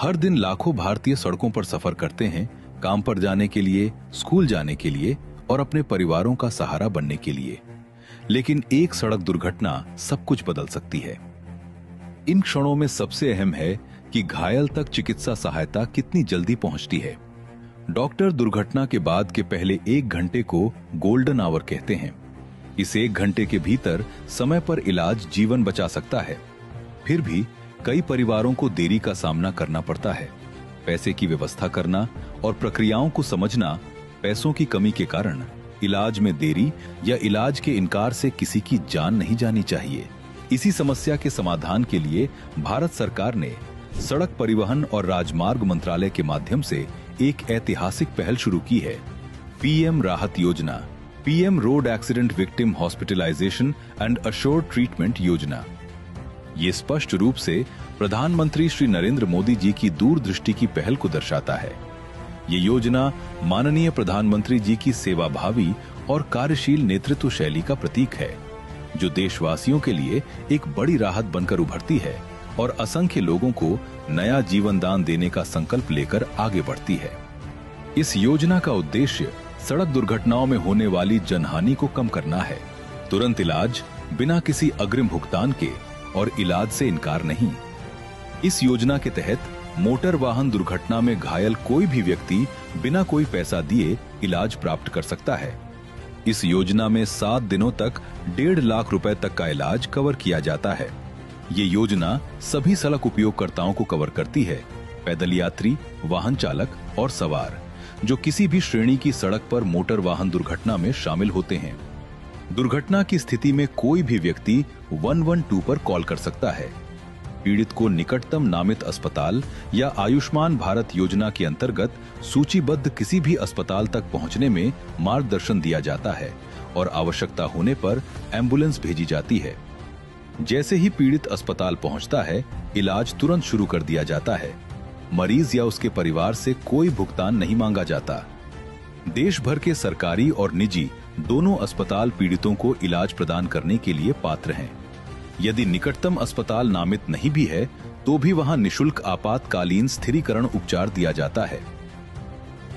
हर दिन लाखों भारतीय सड़कों पर सफर करते हैं, काम पर जाने के लिए, स्कूल जाने के लिए और अपने परिवारों का सहारा बनने के लिए। लेकिन एक सड़क दुर्घटना सब कुछ बदल सकती है। इन क्षणों में सबसे अहम है कि घायल तक चिकित्सा सहायता कितनी जल्दी पहुंचती है। डॉक्टर दुर्घटना के बाद के पहले 1 घंटे को गोल्डन आवर कहते हैं। इस 1 घंटे के भीतर समय पर इलाज जीवन बचा सकता है। फिर भी कई परिवारों को देरी का सामना करना पड़ता है। पैसे की व्यवस्था करना और प्रक्रियाओं को समझना। पैसों की कमी के कारण इलाज में देरी या इलाज के इनकार से किसी की जान नहीं जानी चाहिए। इसी समस्या के समाधान के लिए भारत सरकार ने सड़क परिवहन और राजमार्ग मंत्रालय के माध्यम से एक ऐतिहासिक पहल शुरू की है, पीएम राहत योजना, PM road accident victim hospitalisation and assured treatment योजना। ये स्पष्ट रूप से प्रधानमंत्री श्री नरेंद्र मोदी जी की दूरदृष्टि की पहल को दर्शाता है। ये योजना माननीय प्रधानमंत्री जी की सेवाभावी और कार्यशील नेतृत्व शैली का प्रतीक है, जो देशवासियों के लिए एक बड़ी राहत बनकर उभरती है और असंख्य लोगों को नया जीवन दान देने का संकल्प लेकर आगे बढ़ती है। इस योजना का उद्देश्य सड़क दुर्घटनाओं में होने वाली जनहानि को कम करना है। तुरंत इलाज, बिना किसी अग्रिम भुगतान के और इलाज से इनकार नहीं। इस योजना के तहत मोटर वाहन दुर्घटना में घायल कोई भी व्यक्ति बिना कोई पैसा दिए इलाज प्राप्त कर सकता है। इस योजना में 7 दिनों तक 1.5 लाख रुपए तक का इलाज कवर किया जाता है। ये योजना सभी सड़क उपयोगकर्ताओं को कवर करती है, पैदल यात्री, वाहन चालक और सवार, जो किसी भी श्रेणी की सड़क पर मोटर वाहन दुर्घटना में शामिल होते हैं। दुर्घटना की स्थिति में कोई भी व्यक्ति 112 पर कॉल कर सकता है। पीड़ित को निकटतम नामित अस्पताल या आयुष्मान भारत योजना के अंतर्गत सूचीबद्ध किसी भी अस्पताल तक पहुंचने में मार्गदर्शन दिया जाता है और आवश्यकता होने पर एम्बुलेंस भेजी जाती है। जैसे ही पीड़ित अस्पताल पहुंचता है, इलाज तुरंत शुरू कर दिया जाता है। मरीज या उसके परिवार से कोई भुगतान नहीं मांगा जाता। देश भर के सरकारी और निजी दोनों अस्पताल पीड़ितों को इलाज प्रदान करने के लिए पात्र हैं। यदि निकटतम अस्पताल नामित नहीं भी है, तो भी वहां निशुल्क आपातकालीन स्थिरीकरण उपचार दिया जाता है।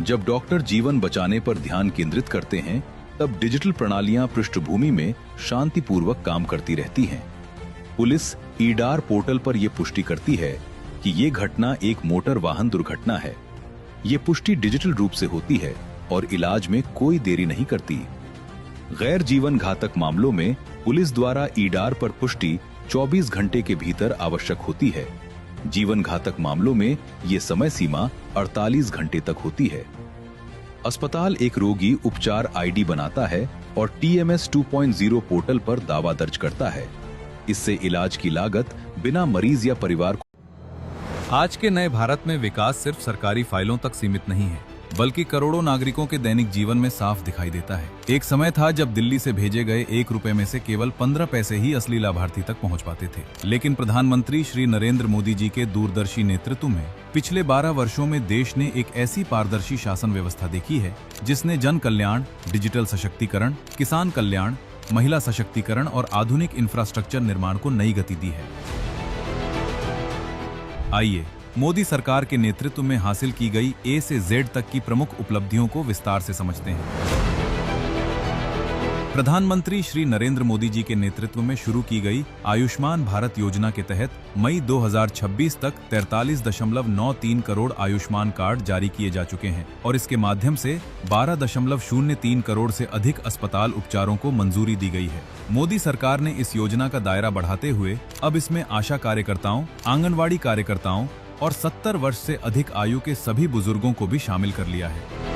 जब डॉक्टर जीवन बचाने पर ध्यान केंद्रित करते हैं, तब डिजिटल प्रणालियां पृष्ठभूमि में शांतिपूर्वक काम करती रहती हैं। पुलिस ईडार पोर्टल पर यह पुष्टि करती है कि ये घटना एक मोटर वाहन दुर्घटना है। ये पुष्टि डिजिटल रूप से होती है और इलाज में कोई देरी नहीं करती। गैर जीवन घातक मामलों में पुलिस द्वारा ईडार पर पुष्टि 24 घंटे के भीतर आवश्यक होती है। जीवन घातक मामलों में ये समय सीमा 48 घंटे तक होती है। अस्पताल एक रोगी उपचार आईडी बनाता है और TMS 2.0 पोर्टल पर दावा दर्ज करता है। इससे इलाज की लागत बिना मरीज या परिवार को। आज के नए भारत में विकास सिर्फ सरकारी फाइलों तक सीमित नहीं है, बल्कि करोड़ों नागरिकों के दैनिक जीवन में साफ दिखाई देता है। एक समय था जब दिल्ली से भेजे गए 1 रुपए में से केवल 15 पैसे ही असली लाभार्थी तक पहुंच पाते थे। लेकिन प्रधानमंत्री श्री नरेंद्र मोदी जी के दूरदर्शी नेतृत्व में पिछले 12 वर्षों में देश ने एक ऐसी पारदर्शी शासन व्यवस्था देखी है, जिसने जन कल्याण, डिजिटल सशक्तिकरण, किसान कल्याण, महिला सशक्तिकरण और आधुनिक इंफ्रास्ट्रक्चर निर्माण को नई गति दी है। आइए मोदी सरकार के नेतृत्व में हासिल की गई A से Z तक की प्रमुख उपलब्धियों को विस्तार से समझते हैं। प्रधानमंत्री श्री नरेंद्र मोदी जी के नेतृत्व में शुरू की गई आयुष्मान भारत योजना के तहत मई 2026 तक 43.93 करोड़ आयुष्मान कार्ड जारी किए जा चुके हैं और इसके माध्यम से 12.03 करोड़ से अधिक अस्पताल उपचारों को मंजूरी दी गई है। मोदी सरकार ने इस योजना का दायरा बढ़ाते हुए अब इसमें आशा कार्यकर्ताओं, आंगनवाड़ी कार्यकर्ताओं और 70 वर्ष से अधिक आयु के सभी बुजुर्गों को भी शामिल कर लिया है।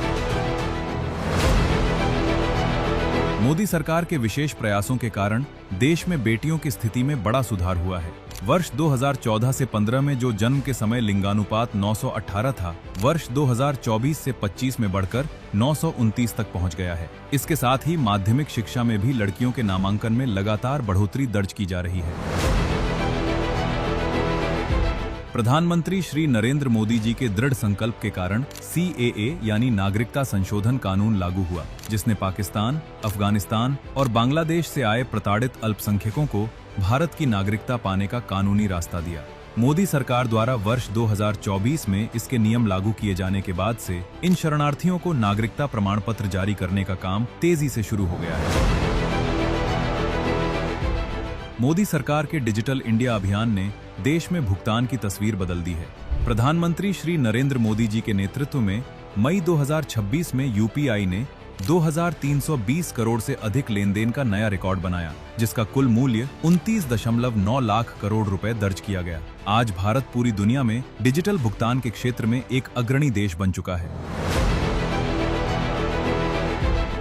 मोदी सरकार के विशेष प्रयासों के कारण देश में बेटियों की स्थिति में बड़ा सुधार हुआ है। वर्ष 2014 से 15 में जो जन्म के समय लिंगानुपात 918 था, वर्ष 2024 से 25 में बढ़कर 929 तक पहुंच गया है। इसके साथ ही माध्यमिक शिक्षा में भी लड़कियों के नामांकन में लगातार बढ़ोतरी दर्ज की जा रही है। प्रधानमंत्री श्री नरेंद्र मोदी जी के दृढ़ संकल्प के कारण CAA यानी नागरिकता संशोधन कानून लागू हुआ, जिसने पाकिस्तान, अफगानिस्तान और बांग्लादेश से आए प्रताड़ित अल्पसंख्यकों को भारत की नागरिकता पाने का कानूनी रास्ता दिया। मोदी सरकार द्वारा वर्ष 2024 में इसके नियम लागू किए जाने के बाद से इन शरणार्थियों को नागरिकता प्रमाण पत्र जारी करने का काम तेजी से शुरू हो गया है। मोदी सरकार के डिजिटल इंडिया अभियान ने देश में भुगतान की तस्वीर बदल दी है। प्रधानमंत्री श्री नरेंद्र मोदी जी के नेतृत्व में मई 2026 में यूपीआई ने 2320 करोड़ से अधिक लेन देन का नया रिकॉर्ड बनाया, जिसका कुल मूल्य 29.9 लाख करोड़ रुपए दर्ज किया गया। आज भारत पूरी दुनिया में डिजिटल भुगतान के क्षेत्र में एक अग्रणी देश बन चुका है।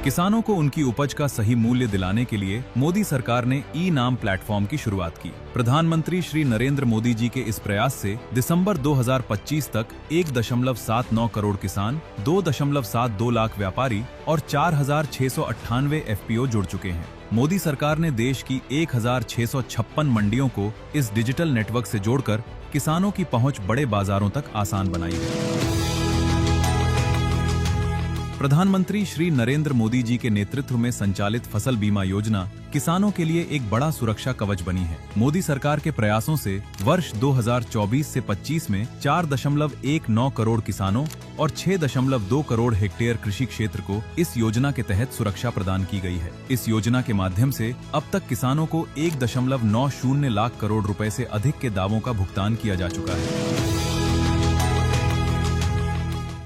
किसानों को उनकी उपज का सही मूल्य दिलाने के लिए मोदी सरकार ने ई-नाम प्लेटफॉर्म की शुरुआत की। प्रधानमंत्री श्री नरेंद्र मोदी जी के इस प्रयास से दिसंबर 2025 तक 1.79 करोड़ किसान, 2.72 लाख व्यापारी और 4,698 एफपीओ जुड़ चुके हैं। मोदी सरकार ने देश की 1,656 मंडियों को इस डिजिटल नेटवर्क से जोड़कर किसानों की पहुंच बड़े बाजारों तक आसान बनाई है। प्रधानमंत्री श्री नरेंद्र मोदी जी के नेतृत्व में संचालित फसल बीमा योजना किसानों के लिए एक बड़ा सुरक्षा कवच बनी है। मोदी सरकार के प्रयासों से वर्ष 2024 से 25 में 4.19 करोड़ किसानों और 6.2 करोड़ हेक्टेयर कृषि क्षेत्र को इस योजना के तहत सुरक्षा प्रदान की गई है। इस योजना के माध्यम से अब तक किसानों को 1.90 लाख करोड़ रुपए से अधिक के दावों का भुगतान किया जा चुका है।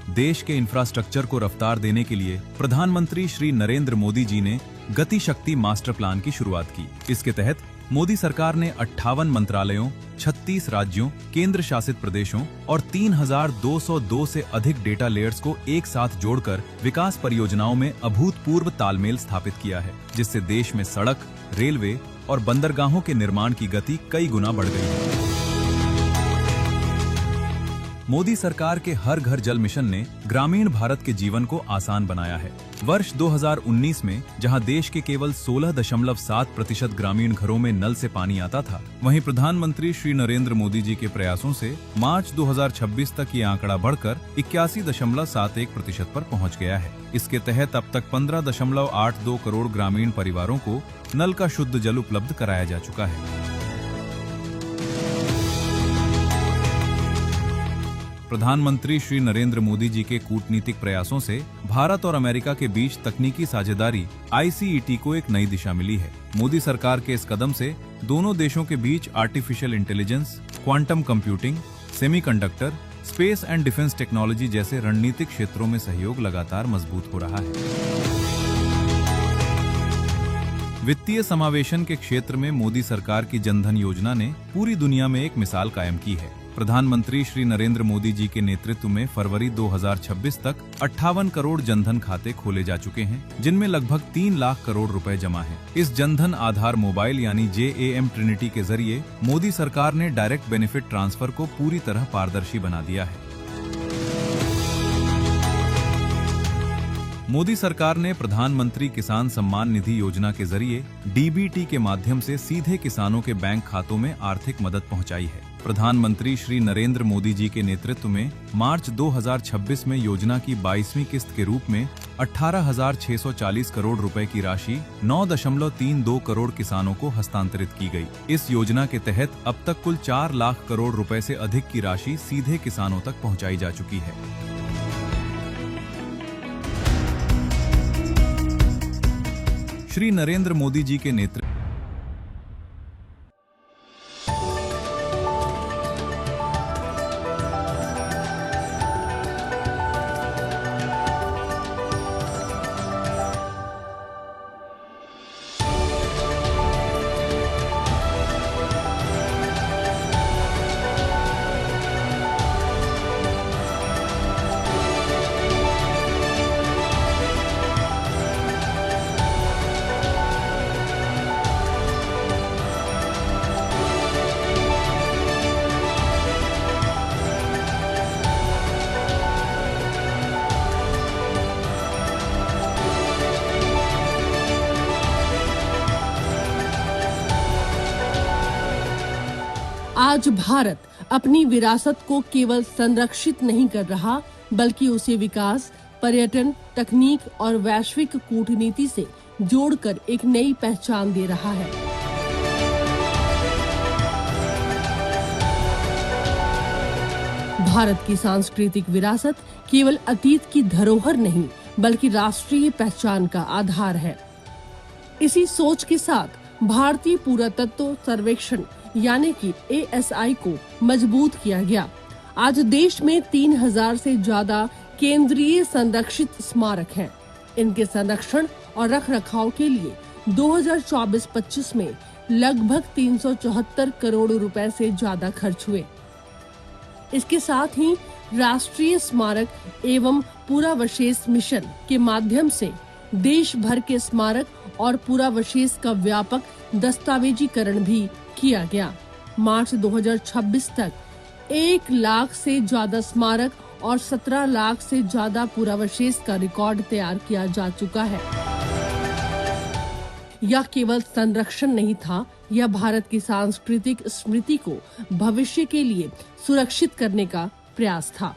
देश के इंफ्रास्ट्रक्चर को रफ्तार देने के लिए प्रधानमंत्री श्री नरेंद्र मोदी जी ने गति शक्ति मास्टर प्लान की शुरुआत की। इसके तहत मोदी सरकार ने 58 मंत्रालयों, 36 राज्यों, केंद्र शासित प्रदेशों और 3,202 से अधिक डेटा लेयर्स को एक साथ जोड़कर विकास परियोजनाओं में अभूतपूर्व तालमेल स्थापित किया है, जिससे देश में सड़क, रेलवे और बंदरगाहों के निर्माण की गति कई गुना बढ़ गई है। मोदी सरकार के हर घर जल मिशन ने ग्रामीण भारत के जीवन को आसान बनाया है। वर्ष 2019 में जहां देश के केवल 16.7% ग्रामीण घरों में नल से पानी आता था, वहीं प्रधानमंत्री श्री नरेंद्र मोदी जी के प्रयासों से मार्च 2026 तक ये आंकड़ा बढ़कर 81.71% पर पहुंच गया है। इसके तहत अब तक 15.82 करोड़ ग्रामीण परिवारों को नल का शुद्ध जल उपलब्ध कराया जा चुका है। प्रधानमंत्री श्री नरेंद्र मोदी जी के कूटनीतिक प्रयासों से भारत और अमेरिका के बीच तकनीकी साझेदारी ICET को एक नई दिशा मिली है। मोदी सरकार के इस कदम से दोनों देशों के बीच artificial intelligence, quantum computing, semiconductor, space and defence technology जैसे रणनीतिक क्षेत्रों में सहयोग लगातार मजबूत हो रहा है। वित्तीय समावेशन के क्षेत्र में मोदी सरकार की जनधन योजना ने पूरी दुनिया में एक मिसाल कायम की है। प्रधानमंत्री श्री नरेंद्र मोदी जी के नेतृत्व में फरवरी 2026 तक 58 करोड़ जनधन खाते खोले जा चुके हैं, जिनमें लगभग 3 लाख करोड़ रुपए जमा हैं। इस जनधन आधार मोबाइल यानी JAM ट्रिनिटी के जरिए मोदी सरकार ने डायरेक्ट बेनिफिट ट्रांसफर को पूरी तरह पारदर्शी बना दिया है। मोदी सरकार ने प्रधानमंत्री किसान सम्मान निधि योजना के जरिए DBT के माध्यम से सीधे किसानों के बैंक खातों में आर्थिक मदद पहुंचाई है। प्रधानमंत्री श्री नरेंद्र मोदी जी के नेतृत्व में मार्च 2026 में योजना की 22वीं किस्त के रूप में 18,640 करोड़ रुपए की राशि 9.32 करोड़ किसानों को हस्तांतरित की गई। इस योजना के तहत अब तक कुल 4 लाख करोड़ रुपए से अधिक की राशि सीधे किसानों तक पहुंचाई जा चुकी है। श्री नरेंद्र मोदी जी के नेतृत्व आज भारत अपनी विरासत को केवल संरक्षित नहीं कर रहा, बल्कि उसे विकास, पर्यटन, तकनीक और वैश्विक कूटनीति से जोड़कर एक नई पहचान दे रहा है। भारत की सांस्कृतिक विरासत केवल अतीत की धरोहर नहीं बल्कि राष्ट्रीय पहचान का आधार है। इसी सोच के साथ भारतीय पुरातत्व सर्वेक्षण यानी कि ASI को मजबूत किया गया। आज देश में 3000 से ज्यादा केंद्रीय संरक्षित स्मारक हैं। इनके संरक्षण और रखरखाव के लिए 2024-25 में लगभग 374 करोड़ रुपए से ज्यादा खर्च हुए। इसके साथ ही राष्ट्रीय स्मारक एवं पुरावशेष मिशन के माध्यम से देश भर के स्मारक और पुरावशेष का व्यापक दस्तावेजीकरण भी किया गया। मार्च 2026 तक 1 लाख से ज्यादा स्मारक और 17 लाख से ज्यादा पुरावशेष का रिकॉर्ड तैयार किया जा चुका है। यह केवल संरक्षण नहीं था, यह भारत की सांस्कृतिक स्मृति को भविष्य के लिए सुरक्षित करने का प्रयास था।